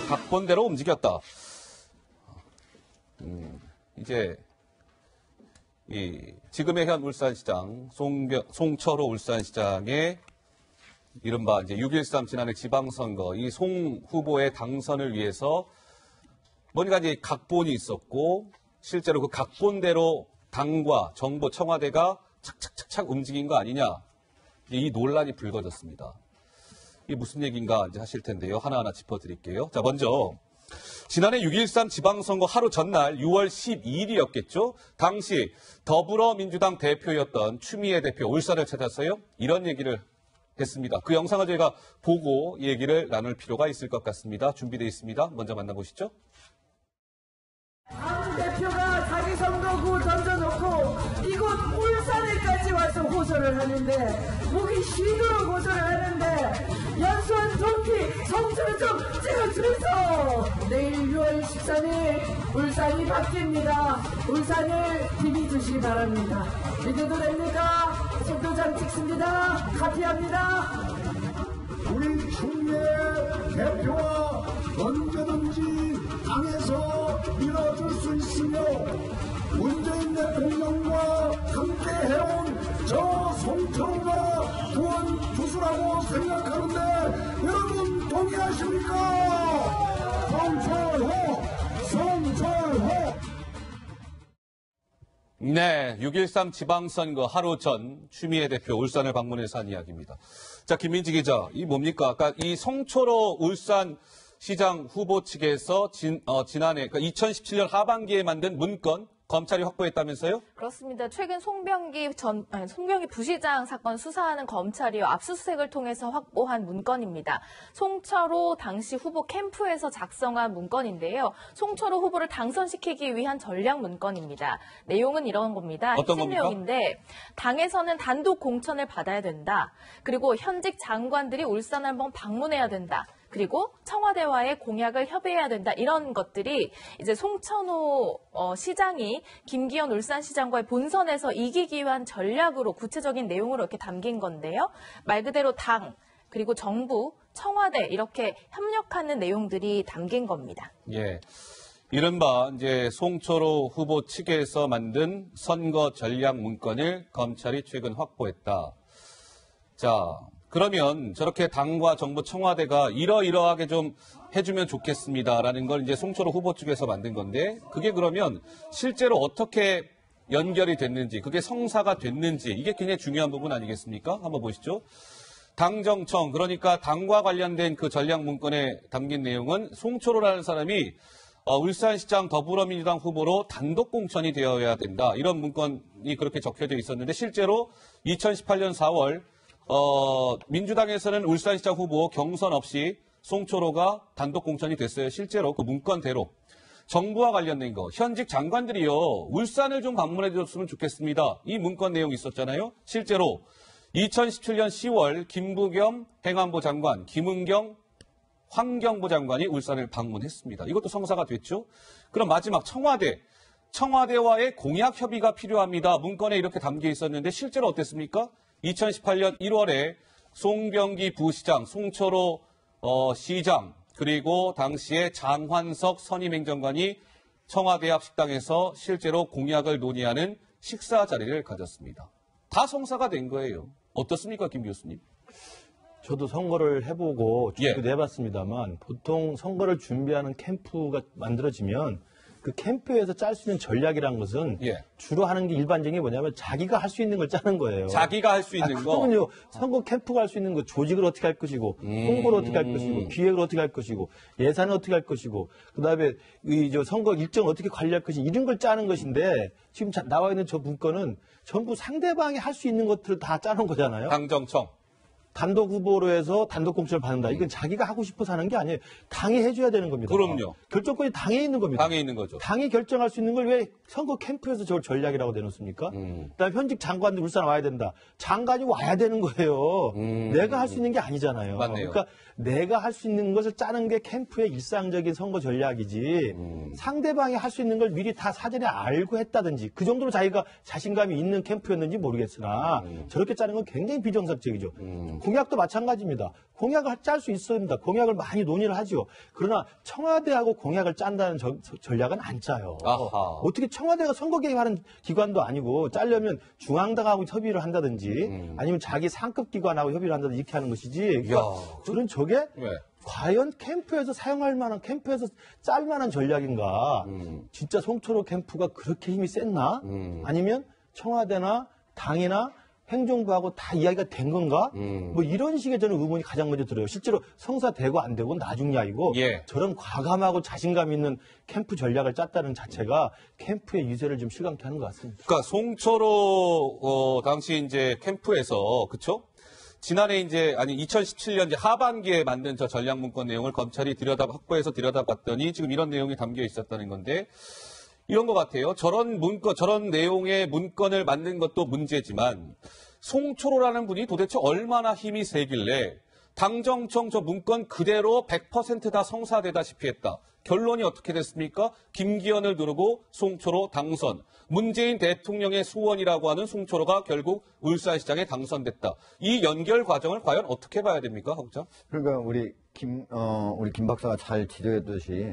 각본대로 움직였다. 이제 지금의 현 울산시장 송철호 울산시장의 이른바 이제 6.13 지난해 지방선거 이 송 후보의 당선을 위해서 뭔가 이제 각본이 있었고 실제로 그 각본대로 당과 정부 청와대가 착착착착 움직인 거 아니냐 이 논란이 불거졌습니다. 이게 무슨 얘기인가 이제 하실 텐데요. 하나하나 짚어드릴게요. 자, 먼저 지난해 6.13 지방선거 하루 전날 6월 12일이었겠죠. 당시 더불어민주당 대표였던 추미애 대표 울산을 찾았어요. 이런 얘기를 했습니다. 그 영상을 저희가 보고 얘기를 나눌 필요가 있을 것 같습니다. 준비되어 있습니다. 먼저 만나보시죠. 당 대표가 자기 선거구 던져놓고 이곳 울산에까지 와서 호소를 하는데 목이 쉬도록 호소를 하는데 연수원 동기 성수를 좀 찍어주소. 내일 6월 13일 울산이 바뀝니다. 울산을 비비주시기 바랍니다. 믿어도 됩니까? 속도장 찍습니다. 카피합니다. 우리 추미애 대표와 언제든지 당에서 밀어줄 수 있으며 문재인 대통령과 함께 해온 저 송철호가 구원 주수라고 생각하는데 여러분 동의하십니까? 송철호! 네, 6.13 지방선거 하루 전 추미애 대표 울산을 방문해서 한 이야기입니다. 자, 김민지 기자, 이 뭡니까? 아까 이 송철호 울산시장 후보 측에서 지난해, 그러니까 2017년 하반기에 만든 문건 검찰이 확보했다면서요? 그렇습니다. 최근 송병기 부시장 사건 수사하는 검찰이 압수수색을 통해서 확보한 문건입니다. 송철호 당시 후보 캠프에서 작성한 문건인데요. 송철호 후보를 당선시키기 위한 전략 문건입니다. 내용은 이런 겁니다. 어떤 핵심 겁니까? 내용인데 당에서는 단독 공천을 받아야 된다. 그리고 현직 장관들이 울산을 한번 방문해야 된다. 그리고 청와대와의 공약을 협의해야 된다. 이런 것들이 이제 송천호 시장이 김기현 울산시장과의 본선에서 이기기 위한 전략으로 구체적인 내용으로 이렇게 담긴 건데요. 말 그대로 당, 그리고 정부, 청와대 이렇게 협력하는 내용들이 담긴 겁니다. 예. 이른바 이제 송철호 후보 측에서 만든 선거 전략 문건을 검찰이 최근 확보했다. 자, 그러면 저렇게 당과 정부 청와대가 이러이러하게 좀 해주면 좋겠습니다라는 걸 이제 송철호 후보 측에서 만든 건데 그게 그러면 실제로 어떻게 연결이 됐는지 그게 성사가 됐는지 이게 굉장히 중요한 부분 아니겠습니까? 한번 보시죠. 당정청 그러니까 당과 관련된 그 전략 문건에 담긴 내용은 송철호라는 사람이 울산시장 더불어민주당 후보로 단독 공천이 되어야 된다. 이런 문건이 그렇게 적혀져 있었는데 실제로 2018년 4월 민주당에서는 울산시장 후보 경선 없이 송철호가 단독 공천이 됐어요. 실제로 그 문건대로. 정부와 관련된 거. 현직 장관들이요. 울산을 좀 방문해 줬으면 좋겠습니다. 이 문건 내용이 있었잖아요. 실제로 2017년 10월 김부겸 행안부 장관, 김은경 환경부 장관이 울산을 방문했습니다. 이것도 성사가 됐죠. 그럼 마지막 청와대와의 공약 협의가 필요합니다. 문건에 이렇게 담겨 있었는데 실제로 어땠습니까? 2018년 1월에 송병기 부시장, 송철호 시장, 그리고 당시에 장환석 선임행정관이 청와대 앞 식당에서 실제로 공약을 논의하는 식사 자리를 가졌습니다. 다 성사가 된 거예요. 어떻습니까, 김 교수님? 저도 선거를 해보고 준비도 예. 해봤습니다만 보통 선거를 준비하는 캠프가 만들어지면 그 캠프에서 짤 수 있는 전략이라는 것은 예. 주로 하는 게 일반적인 게 뭐냐면 자기가 할 수 있는 걸 짜는 거예요. 자기가 할 수 있는 거. 그러면요. 선거 캠프가 할 수 있는 거 조직을 어떻게 할 것이고 홍보를 어떻게 할 것이고 기획을 어떻게 할 것이고 예산을 어떻게 할 것이고 그다음에 선거 일정 어떻게 관리할 것이고 이런 걸 짜는 것인데 지금 나와 있는 저 문건은 전부 상대방이 할 수 있는 것들을 다 짜는 거잖아요. 당정청. 단독 후보로 해서 단독 공천을 받는다. 이건 자기가 하고 싶어서 하는 게 아니에요. 당이 해줘야 되는 겁니다. 그럼요. 결정권이 당에 있는 겁니다. 당에 있는 거죠. 당이 결정할 수 있는 걸 왜 선거 캠프에서 저걸 전략이라고 내놓습니까? 그다음에 현직 장관들 울산 와야 된다. 장관이 와야 되는 거예요. 내가 할 수 있는 게 아니잖아요. 맞네요. 그러니까 내가 할 수 있는 것을 짜는 게 캠프의 일상적인 선거 전략이지 상대방이 할 수 있는 걸 미리 다 사전에 알고 했다든지 그 정도로 자기가 자신감이 있는 캠프였는지 모르겠으나 저렇게 짜는 건 굉장히 비정상적이죠. 공약도 마찬가지입니다. 공약을 짤 수 있습니다. 공약을 많이 논의를 하죠. 그러나 청와대하고 공약을 짠다는 전략은 안 짜요. 아하. 어떻게 청와대가 선거 개입하는 기관도 아니고 짜려면 중앙당하고 협의를 한다든지 아니면 자기 상급 기관하고 협의를 한다든지 이렇게 하는 것이지. 그러니까 저는 저게 네. 과연 캠프에서 사용할 만한, 캠프에서 짤 만한 전략인가? 진짜 송철호 캠프가 그렇게 힘이 셌나? 아니면 청와대나 당이나 행정부하고 다 이야기가 된 건가? 뭐 이런 식의 저는 의문이 가장 먼저 들어요. 실제로 성사되고 안 되고 나중 이야기고 예. 저런 과감하고 자신감 있는 캠프 전략을 짰다는 자체가 캠프의 유세를 좀 실감케 하는 것 같습니다. 그러니까 송철호 당시 이제 캠프에서 그쵸? 지난해 이제 2017년 이제 하반기에 만든 저 전략 문건 내용을 검찰이 확보해서 들여다봤더니 지금 이런 내용이 담겨 있었다는 건데 이런 것 같아요. 저런 내용의 문건을 만든 것도 문제지만 송철호라는 분이 도대체 얼마나 힘이 세길래 당정청 저 문건 그대로 100% 다 성사되다시피 했다. 결론이 어떻게 됐습니까? 김기현을 누르고 송철호 당선. 문재인 대통령의 수원이라고 하는 송철호가 결국 울산시장에 당선됐다. 이 연결 과정을 과연 어떻게 봐야 됩니까, 하국장? 그러니까 우리 김 박사가 잘 지적했듯이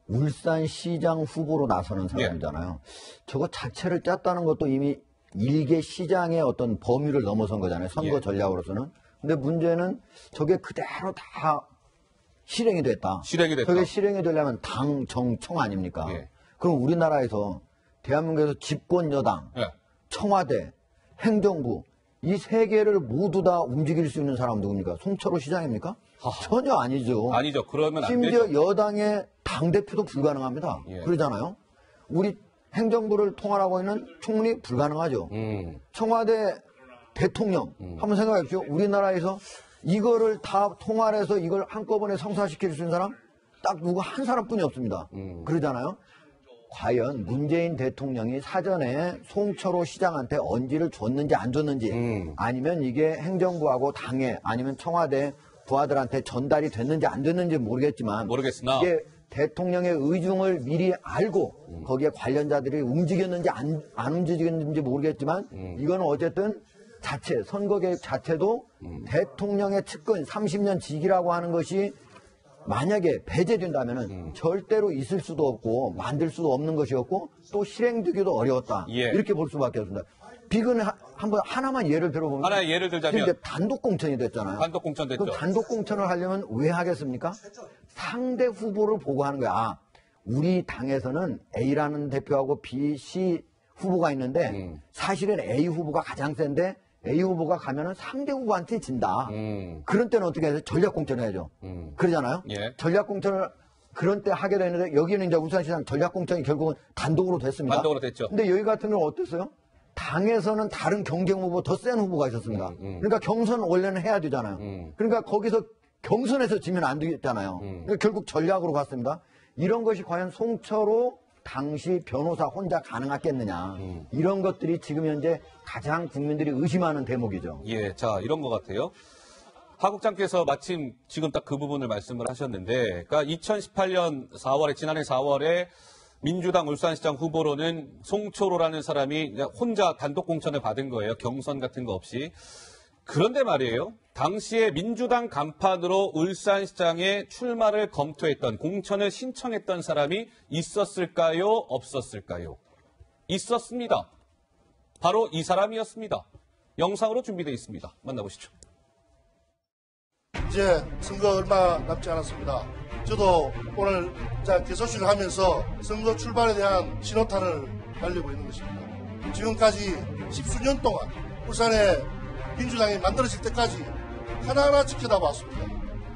울산시장 후보로 나서는 사람이잖아요. 저거 자체를 짰다는 것도 이미 일개 시장의 어떤 범위를 넘어선 거잖아요. 선거 전략으로서는. 근데 문제는 저게 그대로 다 실행이 됐다. 저게 실행이 되려면 당, 정, 청 아닙니까? 예. 그럼 우리나라에서 대한민국에서 집권 여당, 청와대, 행정부 이 세 개를 모두 다 움직일 수 있는 사람 누굽니까? 송철호 시장입니까? 전혀 아니죠. 아니죠. 그러면 안 심지어 되죠. 여당의 당대표도 불가능합니다. 그러잖아요. 우리 행정부를 통할하고 있는 총리 불가능하죠. 청와대 대통령 한번 생각해 보십시오. 우리나라에서 이거를 다 통할해서 이걸 한꺼번에 성사시킬 수 있는 사람 딱 누구 한 사람뿐이 없습니다. 그러잖아요. 과연 문재인 대통령이 사전에 송철호 시장한테 언지를 줬는지 안 줬는지 아니면 이게 행정부하고 당에 아니면 청와대 부하들한테 전달이 됐는지 안 됐는지 모르겠지만 이게 대통령의 의중을 미리 알고 거기에 관련자들이 움직였는지 안 움직였는지 모르겠지만 이거는 어쨌든 선거 개입 자체도 대통령의 측근 30년 직이라고 하는 것이 만약에 배제된다면은 절대로 있을 수도 없고 만들 수도 없는 것이었고 또 실행되기도 어려웠다. 이렇게 볼 수밖에 없습니다. 비근 한번 하나만 예를 들어보면 하나의 예를 들자면 이제 단독 공천이 됐잖아요. 단독 공천 됐죠. 그럼 단독 공천을 하려면 왜 하겠습니까? 상대 후보를 보고 하는 거야. 아, 우리 당에서는 A라는 대표하고 B, C 후보가 있는데 사실은 A 후보가 가장 센데 A 후보가 가면은 상대 후보한테 진다. 그런 때는 어떻게 해야 돼? 전략 공천을 해야죠. 그러잖아요. 전략 공천을 그런 때 하게 되는데 여기는 이제 울산시장 전략 공천이 결국은 단독으로 됐습니다. 단독으로 됐죠. 근데 여기 같은 경우는 어땠어요? 당에서는 다른 경쟁 후보 더 센 후보가 있었습니다. 그러니까 경선 원래는 해야 되잖아요. 그러니까 거기서 경선에서 지면 안 되겠잖아요. 그러니까 결국 전략으로 갔습니다. 이런 것이 과연 송철호 당시 변호사 혼자 가능하겠느냐. 이런 것들이 지금 현재 가장 국민들이 의심하는 대목이죠. 예, 자, 이런 것 같아요. 하국장께서 마침 지금 딱 그 부분을 말씀을 하셨는데, 그러니까 2018년 4월에, 지난해 4월에 민주당 울산시장 후보로는 송철호라는 사람이 혼자 단독 공천을 받은 거예요. 경선 같은 거 없이. 그런데 말이에요. 당시에 민주당 간판으로 울산시장에 출마를 검토했던, 공천을 신청했던 사람이 있었을까요? 없었을까요? 있었습니다. 바로 이 사람이었습니다. 영상으로 준비되어 있습니다. 만나보시죠. 이제 선거 얼마 남지 않았습니다. 저도 오늘 개소식을 하면서 선거 출발에 대한 신호탄을 날리고 있는 것입니다. 지금까지 10수년 동안 울산에 민주당이 만들어질 때까지 하나하나 지켜다 봤습니다.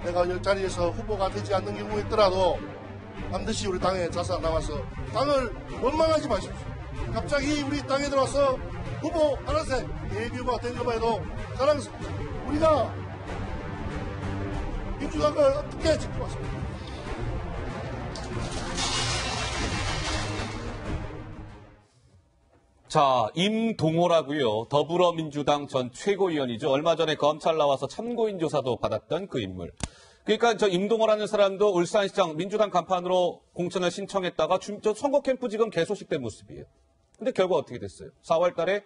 내가 이 자리에서 후보가 되지 않는 경우에 있더라도 반드시 우리 당에 자산 나와서 당을 원망하지 마십시오. 갑자기 우리 당에 들어와서 후보 하나씩 예비후보가 된 것만 해도 자랑스럽습니다. 우리가 민주당을 어떻게 지켜왔습니까? 자, 임동호라고요. 더불어민주당 전 최고위원이죠. 얼마 전에 검찰 나와서 참고인 조사도 받았던 그 인물. 그러니까 저 임동호라는 사람도 울산시장 민주당 간판으로 공천을 신청했다가 저 선거 캠프 지금 개소식된 모습이에요. 근데 결과 어떻게 됐어요? 4월 달에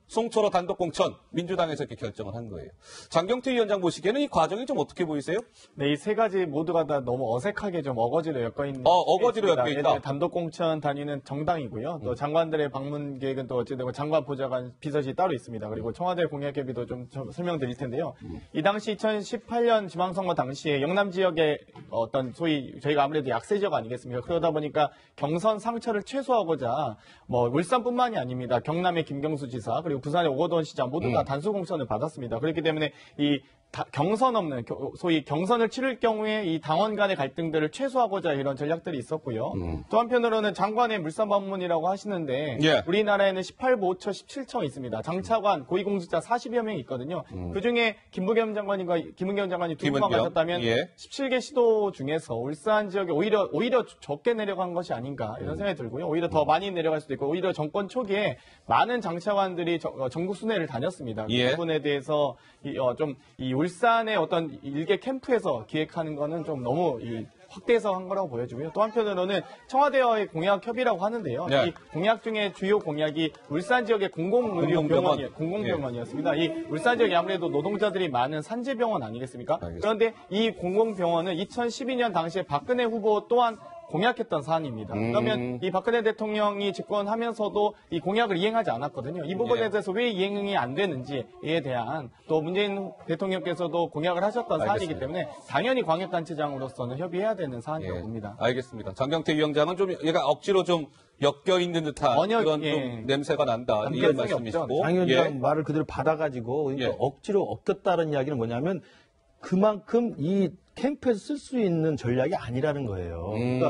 송초로 단독 공천 민주당에서 이렇게 결정을 한 거예요. 장경태 위원장 보시기에는 이 과정이 좀 어떻게 보이세요? 네, 이 세 가지 모두가 다 너무 어색하게 좀 어거지로 엮여 있는. 어거지로 엮여 있다. 단독 공천 단위는 정당이고요. 또 장관들의 방문 계획은 또 어찌되고 장관 보좌관 비서실이 따로 있습니다. 그리고 청와대 공약 협의도 좀 설명드릴 텐데요. 이 당시 2018년 지방선거 당시에 영남 지역의 어떤 소위 저희가 아무래도 약세 지역 아니겠습니까? 그러다 보니까 경선 상처를 최소화하고자 뭐 울산뿐만이 아닙니다. 경남의 김경수 지사 그리고 부산의 오거돈 시장 모두 다 단수 공천을 받았습니다. 그렇기 때문에 이 경선 없는 소위 경선을 치를 경우에 이 당원 간의 갈등들을 최소화하고자 이런 전략들이 있었고요. 또 한편으로는 장관의 물산 방문이라고 하시는데 예. 우리나라에는 18부 5처 17청 있습니다. 장차관 고위공직자 40여 명이 있거든요. 그중에 김은경 장관이 두 분만 가셨다면 예. 17개 시도 중에서 울산 지역에 오히려 적게 내려간 것이 아닌가 이런 생각이 들고요. 오히려 더 많이 내려갈 수도 있고 오히려 정권 초기에 많은 장차관들이 전국 순회를 다녔습니다. 예. 그 부분에 대해서 이 울산의 어떤 일개 캠프에서 기획하는 거는 좀 너무 확대해서 한 거라고 보여지고요. 또 한편으로는 청와대와의 공약 협의라고 하는데요. 네. 이 공약 중에 주요 공약이 울산 지역의 공공병원이었습니다. 이 울산 지역이 아무래도 노동자들이 많은 산재병원 아니겠습니까? 알겠습니다. 그런데 이 공공병원은 2012년 당시에 박근혜 후보 또한 공약했던 사안입니다. 그러면 이 박근혜 대통령이 집권하면서도 이 공약을 이행하지 않았거든요. 이 부분에 대해서 왜 이행이 안 되는지에 대한 또 문재인 대통령께서도 공약을 하셨던 사안이기 때문에 당연히 광역단체장으로서는 협의해야 되는 사안이라고 봅니다. 알겠습니다. 장경태 위원장은 좀 얘가 억지로 좀 엮여 있는 듯한 그런 좀 냄새가 난다. 이런 말씀이시고. 장 위원장 말을 그대로 받아가지고 그러니까 억지로 엮였다는 이야기는 뭐냐면 그만큼 이 캠프에서 쓸 수 있는 전략이 아니라는 거예요. 그러니까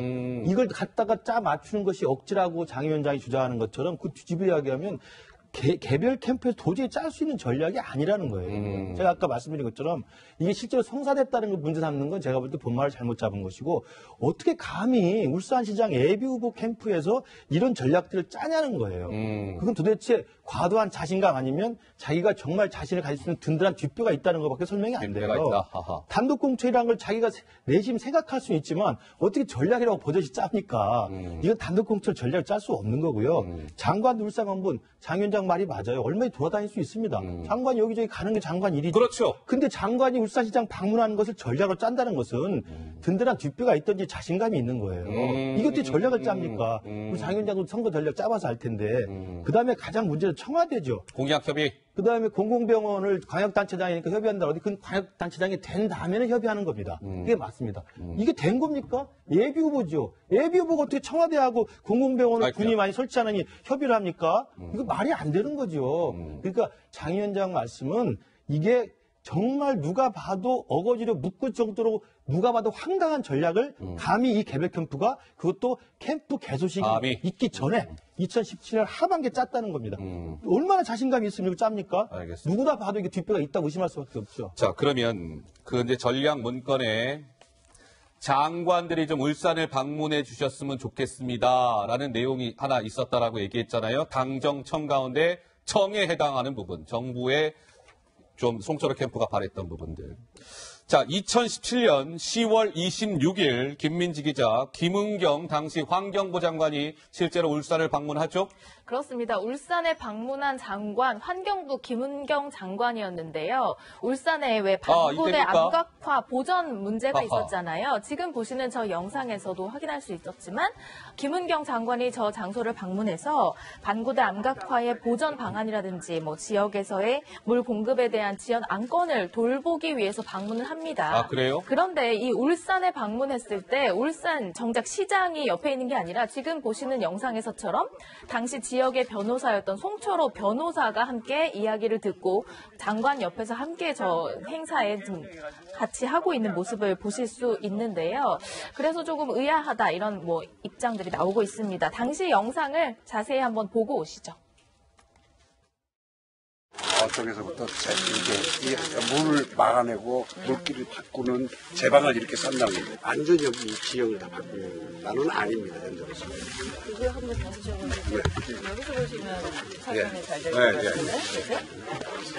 이걸 갖다가 짜 맞추는 것이 억지라고 장 위원장이 주장하는 것처럼 그 뒤집어 이야기하면 개별 캠프에서 도저히 짤 수 있는 전략이 아니라는 거예요. 제가 아까 말씀드린 것처럼 이게 실제로 성사됐다는 걸 문제 삼는 건 제가 볼 때 본말을 잘못 잡은 것이고 어떻게 감히 울산시장 예비 후보 캠프에서 이런 전략들을 짜냐는 거예요. 그건 도대체 과도한 자신감 아니면 자기가 정말 자신을 가질 수 있는 든든한 뒷뼈가 있다는 것밖에 설명이 안 돼요. 단독 공천이라는 걸 자기가 내심 생각할 수는 있지만 어떻게 전략이라고 버젓이 짭니까? 이건 단독 공천 전략을 짤 수 없는 거고요. 장관 울산 한번 장 위원장 말이 맞아요. 얼마나 돌아다닐 수 있습니다. 장관이 여기저기 가는 게 장관 일이죠. 그렇죠. 근데 장관이 울산시장 방문하는 것을 전략으로 짠다는 것은 든든한 뒷뼈가 있든지 자신감이 있는 거예요. 이것도 전략을 짭니까? 장 위원장도 선거 전략 짜봐서 알 텐데. 그다음에 가장 문제는 청와대죠. 공약 협의. 그다음에 공공병원을 광역단체장이니까 협의한다. 어디 그 광역단체장이 된 다음에는 협의하는 겁니다. 그게 맞습니다. 이게 된 겁니까? 예비후보죠. 예비후보가 어떻게 청와대하고 공공병원을 군이 많이 설치하느니 협의를 합니까? 이거 말이 안 되는 거죠. 그러니까 장 위원장 말씀은 이게 정말 누가 봐도 어거지로 묶을 정도로 누가 봐도 황당한 전략을 감히 이 개별 캠프가 그것도 캠프 개소식이 있기 전에 2017년 하반기에 짰다는 겁니다. 얼마나 자신감이 있으면 이거 짭니까? 알겠습니다. 누구나 봐도 이게 뒷배가 있다고 의심할 수밖에 없죠. 자, 그러면 그 이제 전략 문건에 장관들이 좀 울산을 방문해 주셨으면 좋겠습니다라는 내용이 하나 있었다라고 얘기했잖아요. 당정청 가운데 청에 해당하는 부분, 정부의 좀 송초로 캠프가 바랬던 부분들. 자, 2017년 10월 26일 김민지 기자, 김은경 당시 환경부 장관이 실제로 울산을 방문하죠? 그렇습니다. 울산에 방문한 장관, 환경부 김은경 장관이었는데요. 울산에 왜 반구대 암각화 보전 문제가 있었잖아요. 지금 보시는 저 영상에서도 확인할 수 있었지만 김은경 장관이 저 장소를 방문해서 반구대 암각화의 보전 방안이라든지 뭐 지역에서의 물 공급에 대한 지연 안건을 돌보기 위해서 방문을 합니다. 아, 그래요? 그런데 이 울산에 방문했을 때 울산 정작 시장이 옆에 있는 게 아니라 지금 보시는 영상에서처럼 당시 지역의 변호사였던 송초로 변호사가 함께 이야기를 듣고 장관 옆에서 함께 저 행사에 좀 같이 하고 있는 모습을 보실 수 있는데요. 그래서 조금 의아하다 이런 뭐 입장들이 나오고 있습니다. 당시 영상을 자세히 한번 보고 오시죠. 쪽에서부터 이렇게 물을 막아내고 물길을 바꾸는 제방을 이렇게 싼다고 완전히 여기 지형을 다 바꾼다는 아닙니다. 현재로서. 이거 한번 보시셔가지고 여기서 보시면 사진이 잘 될 것 네, 같은데,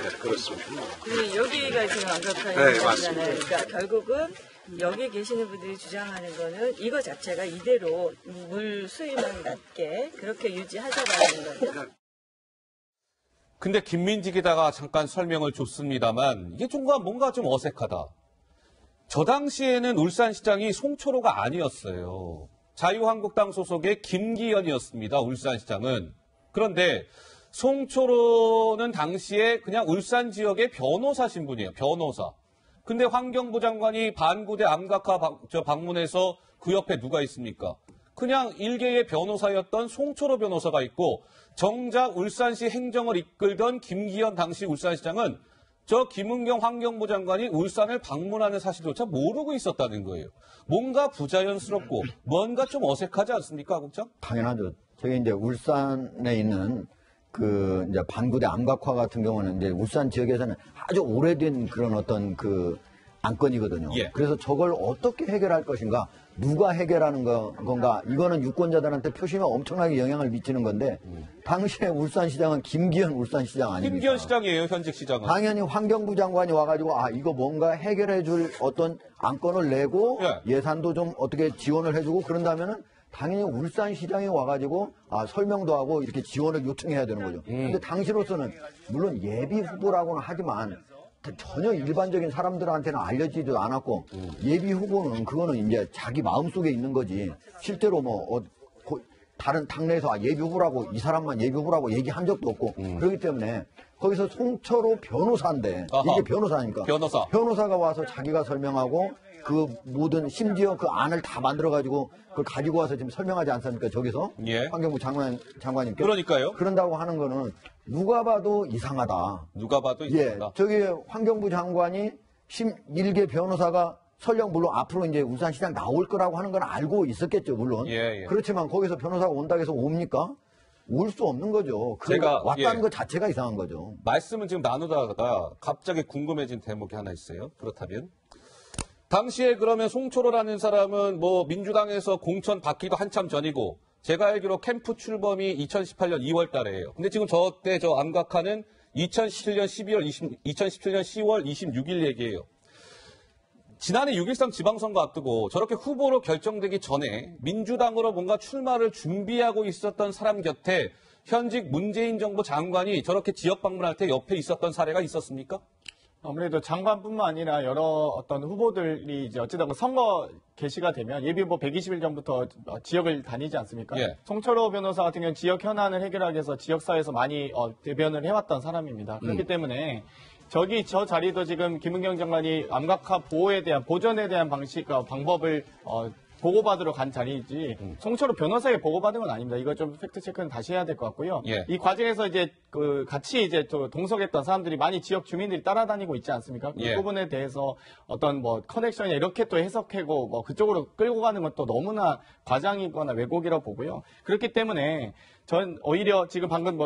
네, 그렇습니다. 근데 여기가 지금 암각화의 문제잖아요. 그러니까 결국은 여기 계시는 분들이 주장하는 거는 이거 자체가 이대로 물 수위만 낮게 그렇게 유지하자라는 거예요. 근데 김민지 기자가 잠깐 설명을 줬습니다만 이게 뭔가 좀 어색하다. 저 당시에는 울산시장이 송초로가 아니었어요. 자유한국당 소속의 김기현이었습니다. 울산시장은. 그런데 송초로는 당시에 그냥 울산 지역의 변호사 신분이에요. 변호사. 근데 환경부 장관이 반구대 암각화 방문해서 그 옆에 누가 있습니까? 그냥 일개의 변호사였던 송초로 변호사가 있고 정작 울산시 행정을 이끌던 김기현 당시 울산시장은 저 김은경 환경부 장관이 울산을 방문하는 사실조차 모르고 있었다는 거예요. 뭔가 부자연스럽고 뭔가 좀 어색하지 않습니까, 국장? 당연하죠. 저기 이제 울산에 있는 그 이제 반구대 암각화 같은 경우는 이제 울산 지역에서는 아주 오래된 그런 어떤 그 안건이거든요. 예. 그래서 저걸 어떻게 해결할 것인가, 누가 해결하는 건가, 이거는 유권자들한테 표심에 엄청나게 영향을 미치는 건데 당시에 울산시장은 김기현 울산시장 아닙니까? 김기현 시장이에요, 현직 시장은. 당연히 환경부 장관이 와가지고 이거 뭔가 해결해 줄 어떤 안건을 내고 예산도 좀 어떻게 지원을 해주고 그런다면은 당연히 울산시장에 와가지고 설명도 하고 이렇게 지원을 요청해야 되는 거죠. 근데 당시로서는 물론 예비 후보라고는 하지만 전혀 일반적인 사람들한테는 알려지지도 않았고 예비 후보는 그거는 이제 자기 마음속에 있는 거지 실제로 다른 당내에서 예비 후보라고 이 사람만 예비 후보라고 얘기한 적도 없고 그렇기 때문에 거기서 송초로 변호사인데 이게 변호사니까 변호사가 와서 자기가 설명하고 그 모든 심지어 그 안을 다 만들어가지고 그걸 가지고 와서 지금 설명하지 않습니까? 저기서 환경부 장관님께 그러니까요. 그런다고 하는 거는 누가 봐도 이상하다. 누가 봐도 이상하다. 저기 환경부 장관이 일개 변호사가 설령 물론 앞으로 이제 울산시장 나올 거라고 하는 건 알고 있었겠죠, 물론. 그렇지만 거기서 변호사가 온다고 해서 옵니까? 올 수 없는 거죠. 제가 왔다는 것 자체가 이상한 거죠. 말씀을 지금 나누다가 갑자기 궁금해진 대목이 하나 있어요. 그렇다면 당시에 그러면 송초로라는 사람은 민주당에서 공천 받기도 한참 전이고 제가 알기로 캠프 출범이 2018년 2월 달에예요. 근데 지금 저때 암각화는 2017년 10월 26일 얘기예요. 지난해 6.13 지방선거 앞두고 저렇게 후보로 결정되기 전에 민주당으로 뭔가 출마를 준비하고 있었던 사람 곁에 현직 문재인 정부 장관이 저렇게 지역 방문할 때 옆에 있었던 사례가 있었습니까? 아무래도 장관뿐만 아니라 여러 어떤 후보들이 이제 어찌됐건 선거 개시가 되면 예비 후보 120일 전부터 지역을 다니지 않습니까? 송철호 변호사 같은 경우는 지역 현안을 해결하기 위해서 지역사회에서 많이 대변을 해왔던 사람입니다. 그렇기 때문에 저 자리도 지금 김은경 장관이 암각화 보호에 대한 보전에 대한 방법을 보고받으러 간 자리이지 송철호 변호사에게 보고받은 건 아닙니다. 이거 좀 팩트 체크는 다시 해야 될 것 같고요. 이 과정에서 이제 같이 이제 또 동석했던 사람들이 많이 지역 주민들이 따라다니고 있지 않습니까? 그 부분에 대해서 어떤 커넥션이나 이렇게 또 해석하고 그쪽으로 끌고 가는 건 또 너무나 과장이거나 왜곡이라고 보고요. 그렇기 때문에 전 오히려 지금 방금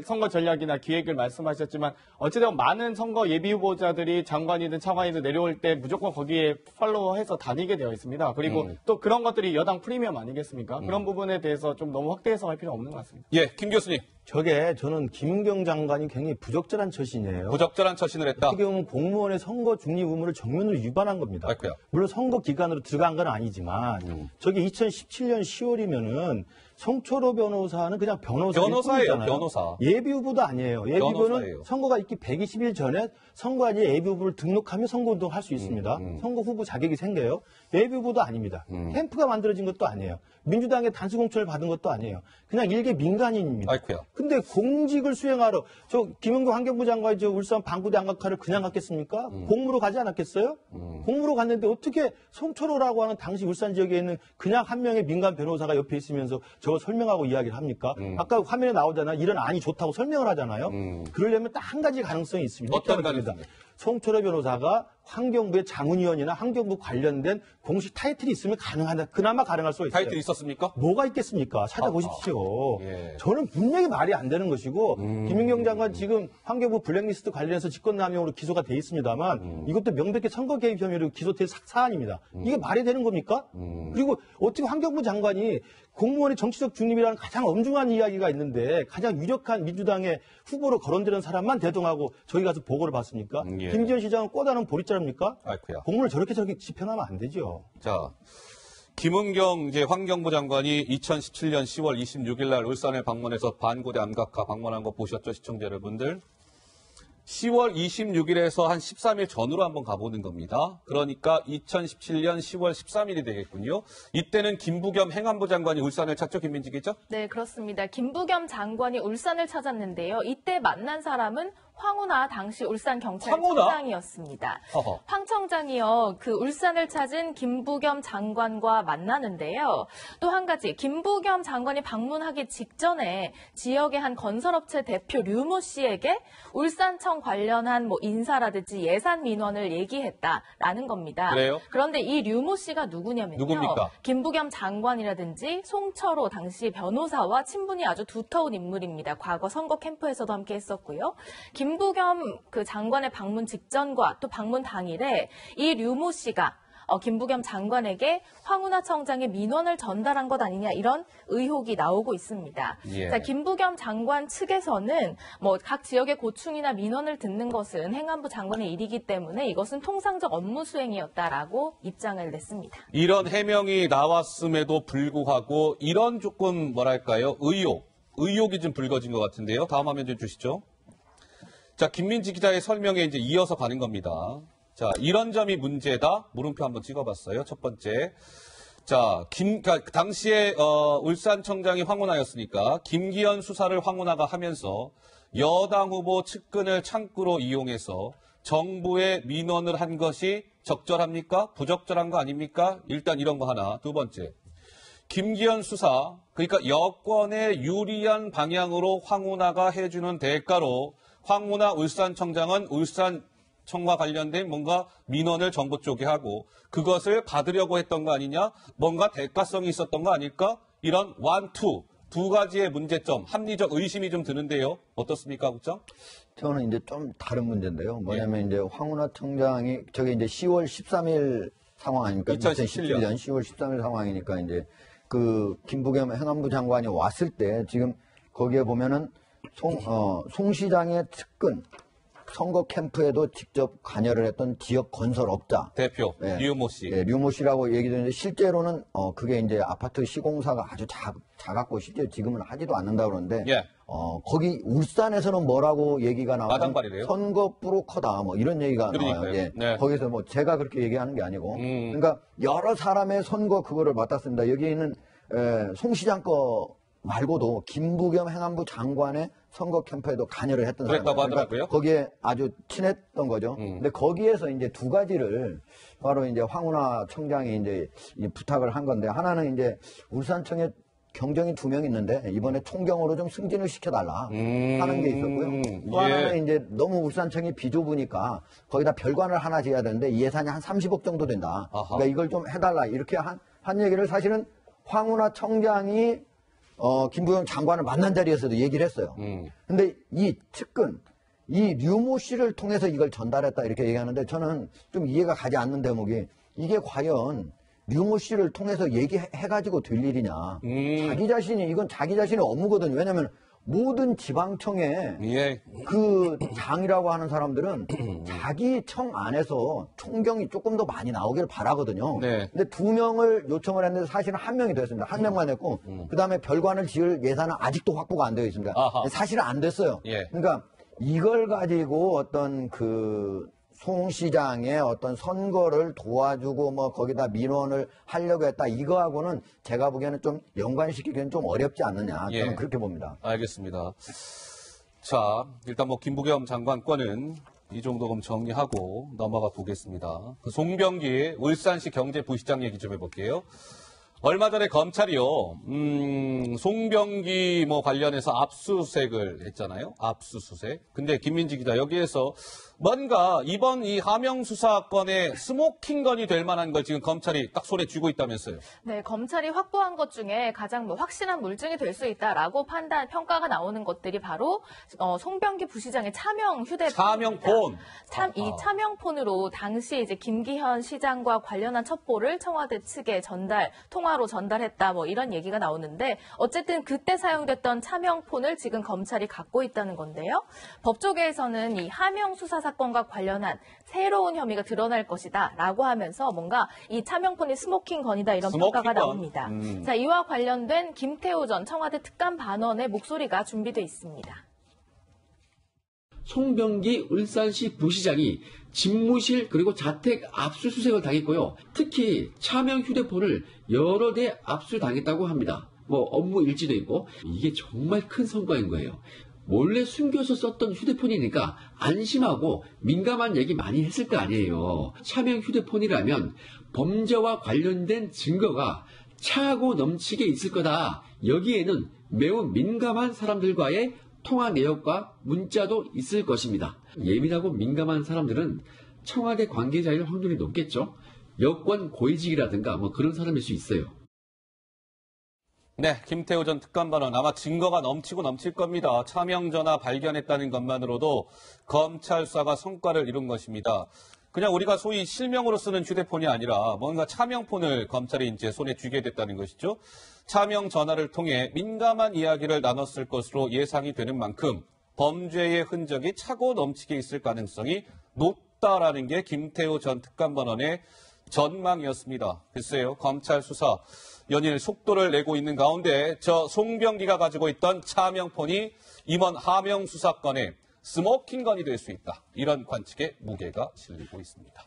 선거 전략이나 기획을 말씀하셨지만 어찌되건 많은 선거 예비 후보자들이 장관이든 차관이든 내려올 때 무조건 거기에 팔로우해서 다니게 되어 있습니다. 그리고 또 그런 것들이 여당 프리미엄 아니겠습니까? 그런 부분에 대해서 좀 너무 확대 해석할 필요는 없는 것 같습니다. 김 교수님. 저는 김은경 장관이 굉장히 부적절한 처신이에요. 부적절한 처신을 했다. 어떻게 보면 공무원의 선거 중립 의무를 정면으로 위반한 겁니다. 물론 선거 기간으로 들어간 건 아니지만 저게 2017년 10월이면은 송초로 변호사는 그냥 변호사예요. 변호사. 예비 후보도 아니에요. 예비 후보는 선거가 있기 120일 전에 선거안에 예비 후보를 등록하면 선거운동을 할 수 있습니다. 선거 후보 자격이 생겨요. 예비 후보도 아닙니다. 캠프가 만들어진 것도 아니에요. 민주당의 단수 공천을 받은 것도 아니에요. 그냥 일개 민간인입니다. 근데 공직을 수행하러 김은경 환경부 장관이 울산 반구대 암각화를 그냥 갔겠습니까? 공무로 가지 않았겠어요? 공무로 갔는데 어떻게 송초로라고 하는 당시 울산 지역에 있는 그냥 한 명의 민간 변호사가 옆에 있으면서 저거 설명하고 이야기를 합니까? 아까 화면에 나오잖아요. 이런 안이 좋다고 설명을 하잖아요. 그러려면 딱 한 가지 가능성이 있습니다. 어떤 가능성? 송초로 변호사가 환경부의 자문위원이나 환경부 관련된 공식 타이틀이 있으면 가능하다. 그나마 가능할 수 있어요. 타이틀이 있었습니까? 뭐가 있겠습니까? 찾아보십시오. 저는 분명히 말이 안 되는 것이고 김은경 장관 지금 환경부 블랙리스트 관련해서 직권남용으로 기소가 돼 있습니다만 이것도 명백히 선거 개입 혐의로 기소된 사안입니다. 이게 말이 되는 겁니까? 그리고 어떻게 환경부 장관이 공무원의 정치적 중립이라는 가장 엄중한 이야기가 있는데 가장 유력한 민주당의 후보로 거론되는 사람만 대동하고 저기 가서 보고를 받습니까? 김지현 시장은 꼬다는 보리자입니까? 공무원을 저렇게 집행하면 안 되죠. 자, 김은경 이제 환경부 장관이 2017년 10월 26일 날 울산을 방문해서 반고대 암각화 방문한 거 보셨죠, 시청자 여러분들? 10월 26일에서 한 13일 전으로 한번 가보는 겁니다. 그러니까 2017년 10월 13일이 되겠군요. 이때는 김부겸 행안부 장관이 울산을 찾죠, 김민지 기자? 네, 그렇습니다. 김부겸 장관이 울산을 찾았는데요. 이때 만난 사람은 황운하 당시 울산경찰청장이었습니다. 황 청장이요, 그 울산을 찾은 김부겸 장관과 만나는데요. 또 한 가지, 김부겸 장관이 방문하기 직전에 지역의 한 건설업체 대표 류모 씨에게 울산청 관련한 뭐 인사라든지 예산 민원을 얘기했다라는 겁니다. 그래요? 그런데 이 류모 씨가 누구냐면요. 누굽니까? 김부겸 장관이라든지 송철호 당시 변호사와 친분이 아주 두터운 인물입니다. 과거 선거 캠프에서도 함께 했었고요. 김부겸 그 장관의 방문 직전과 또 방문 당일에 이 류모 씨가 김부겸 장관에게 황운하 청장의 민원을 전달한 것 아니냐 이런 의혹이 나오고 있습니다. 예. 자, 김부겸 장관 측에서는 뭐 각 지역의 고충이나 민원을 듣는 것은 행안부 장관의 일이기 때문에 이것은 통상적 업무 수행이었다라고 입장을 냈습니다. 이런 해명이 나왔음에도 불구하고 이런 조금 뭐랄까요, 의혹이 좀 불거진 것 같은데요. 다음 화면 좀 주시죠. 자, 김민지 기자의 설명에 이제 이어서 가는 겁니다. 자, 이런 점이 문제다. 물음표 한번 찍어봤어요. 첫 번째. 자, 당시에 울산청장이 황운하였으니까 김기현 수사를 황운하가 하면서 여당 후보 측근을 창구로 이용해서 정부에 민원을 한 것이 적절합니까? 부적절한 거 아닙니까? 일단 이런 거 하나. 두 번째. 김기현 수사, 그러니까 여권에 유리한 방향으로 황운하가 해주는 대가로 황운하 울산청장은 울산청과 관련된 뭔가 민원을 정부 쪽에 하고 그것을 받으려고 했던 거 아니냐? 뭔가 대가성이 있었던 거 아닐까? 이런 두 가지의 문제점, 합리적 의심이 좀 드는데요. 어떻습니까, 국장? 저는 이제 좀 다른 문제인데요. 뭐냐면 이제 황운하 청장이 저게 이제 10월 13일 상황 아닙니까? 2017년 10월 13일 상황이니까 이제 그 김부겸 행안부 장관이 왔을 때 지금 거기에 보면은 송 시장의 측근 선거 캠프에도 직접 관여를 했던 지역 건설업자 대표 네. 류모 씨. 네, 류모 씨라고 얘기되는데 실제로는 그게 이제 아파트 시공사가 아주 작았고 실제 지금은 하지도 않는다 그러는데 예. 거기 울산에서는 뭐라고 얘기가 나와요? 마당발이래요? 선거 브로커다 뭐 이런 얘기가 그러니까요. 나와요. 예. 네. 거기서 뭐 제가 그렇게 얘기하는 게 아니고 그러니까 여러 사람의 선거 그거를 맡았습니다. 여기 있는 송 시장 거 말고도 김부겸 행안부 장관의 선거 캠프에도 관여를 했던 사람. 그랬다고 하더라고요. 그러니까 거기에 아주 친했던 거죠. 근데 거기에서 이제 두 가지를 바로 이제 황운하 청장이 이제 부탁을 한 건데 하나는 이제 울산청에 경정이 2명 있는데 이번에 총경으로 좀 승진을 시켜달라 하는 게 있었고요. 또 하나는 이제 너무 울산청이 비좁으니까 거기다 별관을 하나 지어야 되는데 이 예산이 한 30억 정도 된다. 그러니까 이걸 좀 해달라 이렇게 한 얘기를 사실은 황운하 청장이 김부겸 장관을 만난 자리에서도 얘기를 했어요. 근데 이 측근, 이 류모 씨를 통해서 이걸 전달했다 이렇게 얘기하는데 저는 좀 이해가 가지 않는 대목이 이게 과연 류모 씨를 통해서 얘기해가지고 될 일이냐. 이건 자기 자신의 업무거든요. 왜냐하면 모든 지방청에 예. 그 장이라고 하는 사람들은 자기 청 안에서 총경이 조금 더 많이 나오길 바라거든요. 네. 근데 2명을 요청을 했는데 사실은 1명이 됐습니다. 1명만 했고 그다음에 별관을 지을 예산은 아직도 확보가 안 되어 있습니다. 아하. 사실은 안 됐어요. 예. 그러니까 이걸 가지고 어떤 송 시장의 어떤 선거를 도와주고 뭐 거기다 민원을 하려고 했다. 이거하고는 제가 보기에는 좀 연관시키기는 좀 어렵지 않느냐. 예. 저는 그렇게 봅니다. 알겠습니다. 자, 일단 뭐 김부겸 장관 건은 이 정도 좀 정리하고 넘어가 보겠습니다. 송병기 울산시 경제부시장 얘기 좀 해볼게요. 얼마 전에 검찰이요, 송병기 뭐 관련해서 압수수색을 했잖아요. 압수수색. 근데 김민지 기자 여기에서 뭔가 이번 이 하명 수사건의 스모킹건이 될 만한 걸 지금 검찰이 딱 손에 쥐고 있다면서요. 네, 검찰이 확보한 것 중에 가장 확실한 물증이 될 수 있다라고 평가가 나오는 것들이 바로 송병기 부시장의 차명 휴대폰. 차명폰. 이 차명폰으로 당시 이제 김기현 시장과 관련한 첩보를 청와대 측에 통화로 전달했다 뭐 이런 얘기가 나오는데 어쨌든 그때 사용됐던 차명폰을 지금 검찰이 갖고 있다는 건데요. 법조계에서는 이 하명 수사 사건과 관련한 새로운 혐의가 드러날 것이다 라고 하면서 뭔가 이 차명폰이 스모킹건이다 이런 평가가 나옵니다. 자, 이와 관련된 김태우 전 청와대 특감 반원의 목소리가 준비돼 있습니다. 송병기 울산시 부시장이 집무실 그리고 자택 압수수색을 당했고요. 특히 차명 휴대폰을 여러 대 압수당했다고 합니다. 뭐 업무 일지도 있고 이게 정말 큰 성과인 거예요. 몰래 숨겨서 썼던 휴대폰이니까 안심하고 민감한 얘기 많이 했을 거 아니에요. 차명 휴대폰이라면 범죄와 관련된 증거가 차고 넘치게 있을 거다. 여기에는 매우 민감한 사람들과의 통화 내역과 문자도 있을 것입니다. 예민하고 민감한 사람들은 청와대 관계자일 확률이 높겠죠. 여권 고위직이라든가 뭐 그런 사람일 수 있어요. 네, 김태우 전 특감반원 아마 증거가 넘치고 넘칠 겁니다. 차명 전화 발견했다는 것만으로도 검찰 수사가 성과를 이룬 것입니다. 그냥 우리가 소위 실명으로 쓰는 휴대폰이 아니라 뭔가 차명폰을 검찰이 이제 손에 쥐게 됐다는 것이죠. 차명 전화를 통해 민감한 이야기를 나눴을 것으로 예상이 되는 만큼 범죄의 흔적이 차고 넘치게 있을 가능성이 높다라는 게 김태우 전 특감반원의 전망이었습니다. 글쎄요, 검찰 수사 연일 속도를 내고 있는 가운데 저 송병기가 가지고 있던 차명폰이 이번 하명 수사건의 스모킹건이 될 수 있다. 이런 관측에 무게가 실리고 있습니다.